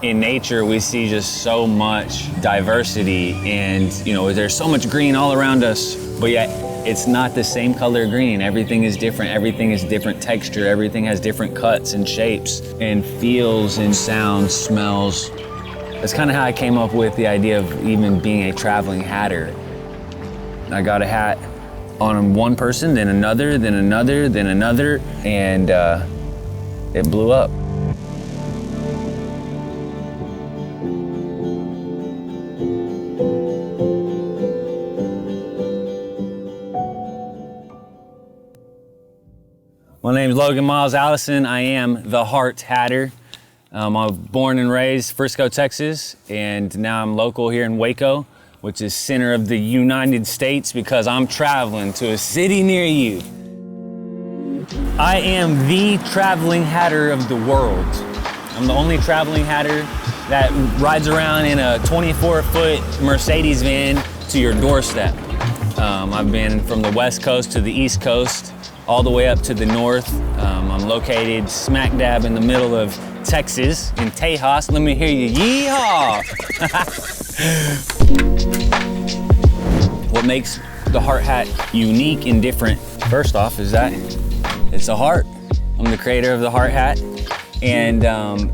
In nature, we see just so much diversity, and there's so much green all around us, but yet it's not the same color green. Everything is different. Everything is different texture. Everything has different cuts and shapes and feels and sounds, smells. That's kind of how I came up with the idea of even being a traveling hatter. I got a hat on one person, then another, then another, then another, and it blew up. My name is Logan Miles Allison. I am the Heart Hatter. I was born and raised Frisco, Texas, and now I'm local here in Waco, which is center of the United States, because I'm traveling to a city near you. I am the traveling hatter of the world. I'm the only traveling hatter that rides around in a 24-foot Mercedes van to your doorstep. I've been from the West Coast to the East Coast, all the way up to the north. I'm located smack dab in the middle of Texas, in Tejas. Let me hear you, yeehaw! What makes the Heart Hat unique and different, first off, is that it's a heart. I'm the creator of the Heart Hat, and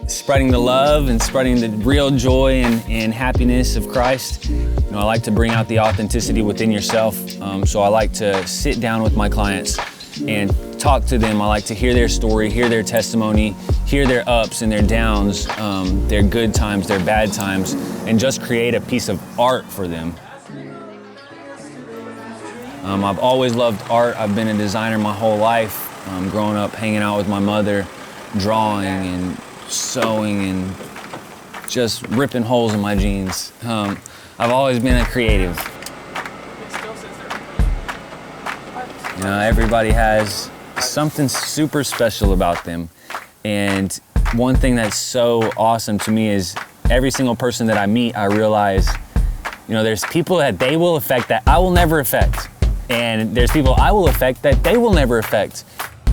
spreading the love and spreading the real joy and happiness of Christ. I like to bring out the authenticity within yourself, so I like to sit down with my clients and talk to them. I like to hear their story, hear their testimony, hear their ups and their downs, their good times, their bad times, and just create a piece of art for them. I've always loved art. I've been a designer my whole life, growing up hanging out with my mother, drawing and sewing and just ripping holes in my jeans. I've always been a creative. Everybody has something super special about them. And one thing that's so awesome to me is every single person that I meet, I realize, there's people that they will affect that I will never affect. And there's people I will affect that they will never affect.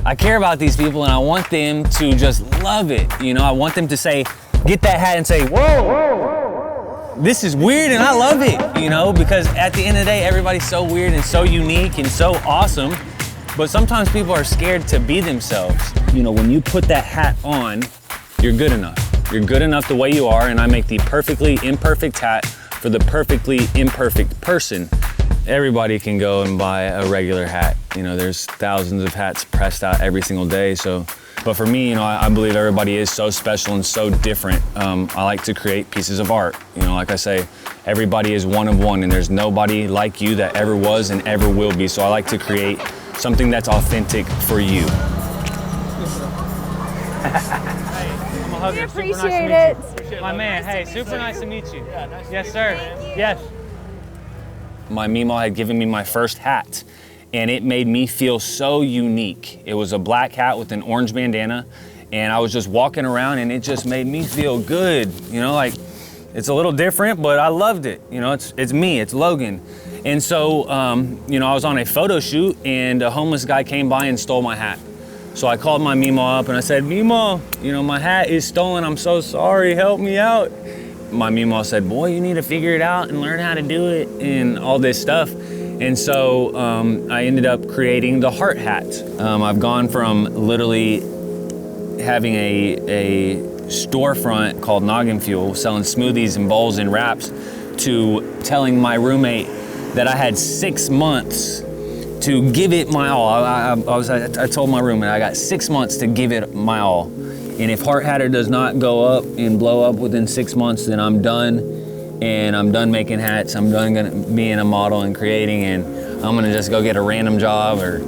I care about these people, and I want them to just love it. I want them to say, get that hat and say, whoa, this is weird and I love it, because at the end of the day, everybody's so weird and so unique and so awesome, but sometimes people are scared to be themselves. When you put that hat on, you're good enough. You're good enough the way you are, and I make the perfectly imperfect hat for the perfectly imperfect person. Everybody can go and buy a regular hat. There's thousands of hats pressed out every single day. But for me, I believe everybody is so special and so different. I like to create pieces of art. Like I say, everybody is one of one, and there's nobody like you that ever was and ever will be. So I like to create something that's authentic for you. We appreciate it. My man, hey, super nice to meet you. Yes, sir. Yes. My Meemaw had given me my first hat, and it made me feel so unique. It was a black hat with an orange bandana, and I was just walking around, and it just made me feel good. It's a little different, but I loved it. It's me, it's Logan. And so, I was on a photo shoot, and a homeless guy came by and stole my hat. So I called my Meemaw up, and I said, Meemaw, my hat is stolen. I'm so sorry, help me out. My Meemaw said, boy, you need to figure it out and learn how to do it and all this stuff. And so I ended up creating the Heart Hat. I've gone from literally having a storefront called Noggin Fuel, selling smoothies and bowls and wraps, to telling my roommate that I had 6 months to give it my all. I told my roommate I got 6 months to give it my all. And if Heart Hatter does not go up and blow up within 6 months, then I'm done. And I'm done making hats. I'm done being a model and creating, and I'm gonna just go get a random job or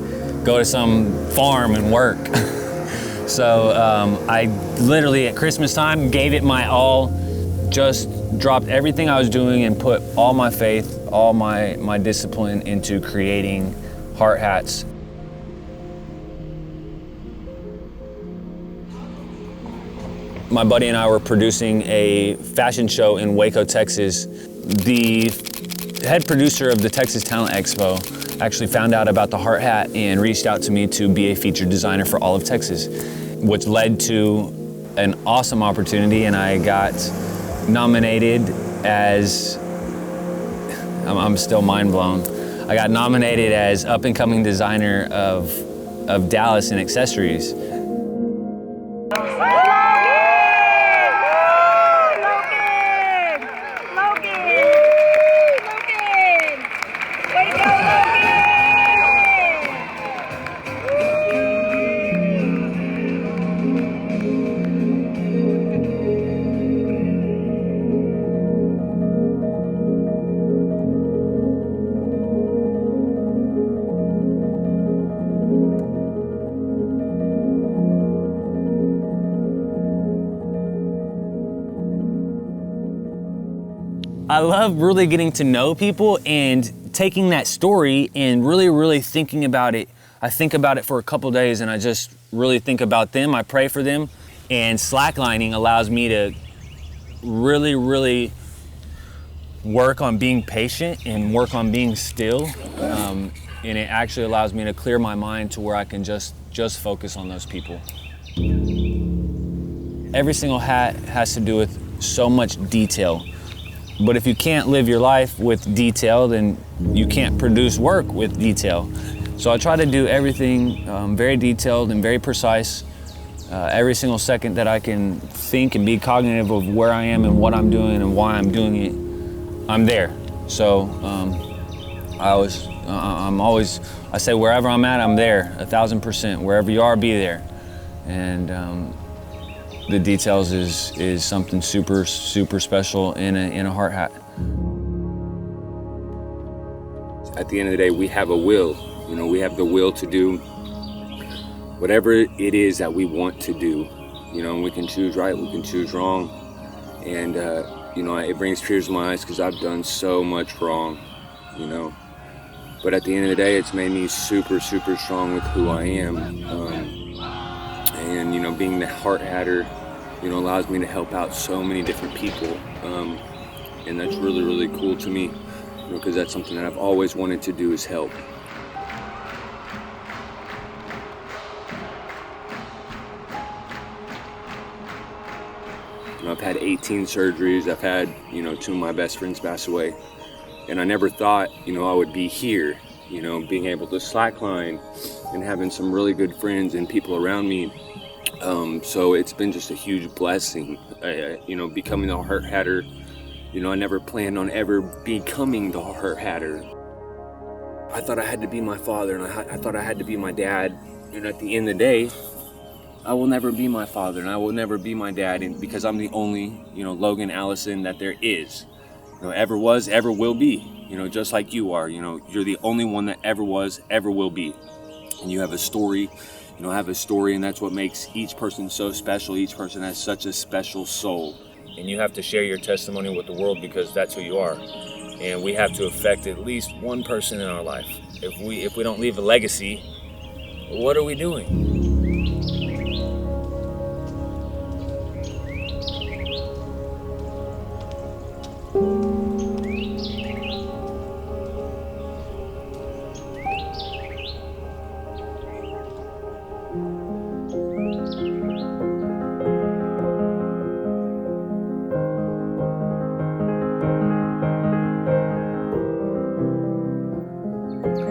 go to some farm and work. So I literally at Christmas time gave it my all, just dropped everything I was doing and put all my faith, all my discipline into creating Heart Hats. My buddy and I were producing a fashion show in Waco, Texas. The head producer of the Texas Talent Expo actually found out about the Heart Hat and reached out to me to be a featured designer for all of Texas, which led to an awesome opportunity, and I got nominated as, I'm still mind blown. I got nominated as up and coming designer of Dallas in accessories. I love really getting to know people and taking that story and really thinking about it. I think about it for a couple days and I just really think about them. I pray for them, and slacklining allows me to really work on being patient and work on being still. And it actually allows me to clear my mind to where I can just focus on those people. Every single hat has to do with so much detail. But if you can't live your life with detail, then you can't produce work with detail. So I try to do everything very detailed and very precise. Every single second that I can think and be cognitive of where I am and what I'm doing and why I'm doing it, I'm there. So I say wherever I'm at, I'm there, 1,000%. Wherever you are, be there. And the details is something super special in a hard hat. At the end of the day, we have a will. You know, we have the will to do whatever it is that we want to do. You know, and we can choose right, we can choose wrong. And, you know, it brings tears to my eyes because I've done so much wrong, you know. But at the end of the day, it's made me super strong with who I am. And, you know, being the Heart Hatter, you know, allows me to help out so many different people. And that's really cool to me, you know, because that's something that I've always wanted to do, is help. You know, I've had 18 surgeries. I've had, you know, 2 of my best friends pass away. And I never thought, you know, I would be here, you know, being able to slackline and having some really good friends and people around me. So it's been just a huge blessing, you know, becoming the Heart Hatter. You know, I never planned on ever becoming the Heart Hatter. I thought I had to be my father, and I thought I had to be my dad. And at the end of the day, I will never be my father, and I will never be my dad, and because I'm the only, you know, Logan Allison that there is. You know, ever was, ever will be. You know, just like you are. You know, you're the only one that ever was, ever will be. And you have a story. You know, I have a story, and that's what makes each person so special. Each person has such a special soul. And you have to share your testimony with the world because that's who you are. And we have to affect at least one person in our life. If we don't leave a legacy, what are we doing?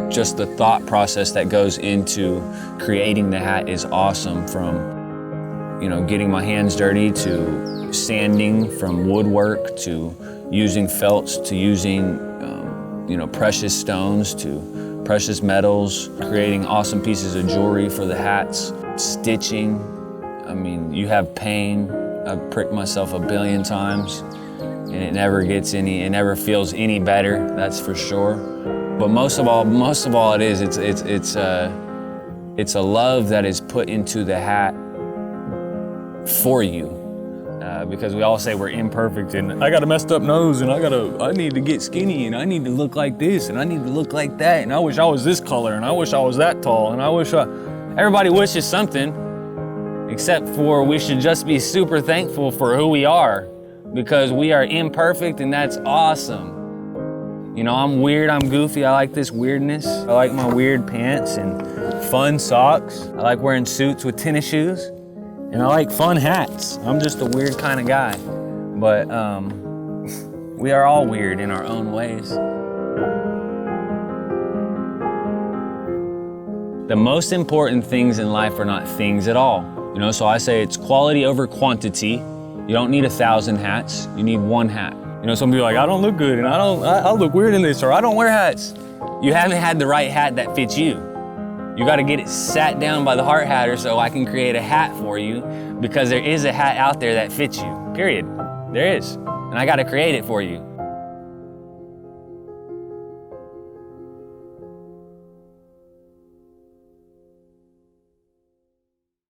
Just the thought process that goes into creating the hat is awesome, from, you know, getting my hands dirty to sanding, from woodwork to using felts to using, you know, precious stones to precious metals, creating awesome pieces of jewelry for the hats, stitching. I mean, you have pain. I've pricked myself a billion times and it never feels any better, that's for sure. But most of all, it's a love that is put into the hat for you, because we all say we're imperfect, and I got a messed up nose, and I need to get skinny, and I need to look like this, and I need to look like that, and I wish I was this color, and I wish I was that tall, and everybody wishes something, except for we should just be super thankful for who we are, because we are imperfect, and that's awesome. You know, I'm weird, I'm goofy, I like this weirdness. I like my weird pants and fun socks. I like wearing suits with tennis shoes. And I like fun hats. I'm just a weird kind of guy. But we are all weird in our own ways. The most important things in life are not things at all. You know, so I say it's quality over quantity. You don't need 1,000 hats, you need one hat. You know, some people are like, I don't look good and I look weird in this, or I don't wear hats. You haven't had the right hat that fits you. You gotta get it sat down by the Heart Hatter so I can create a hat for you, because there is a hat out there that fits you, period. There is, and I gotta create it for you.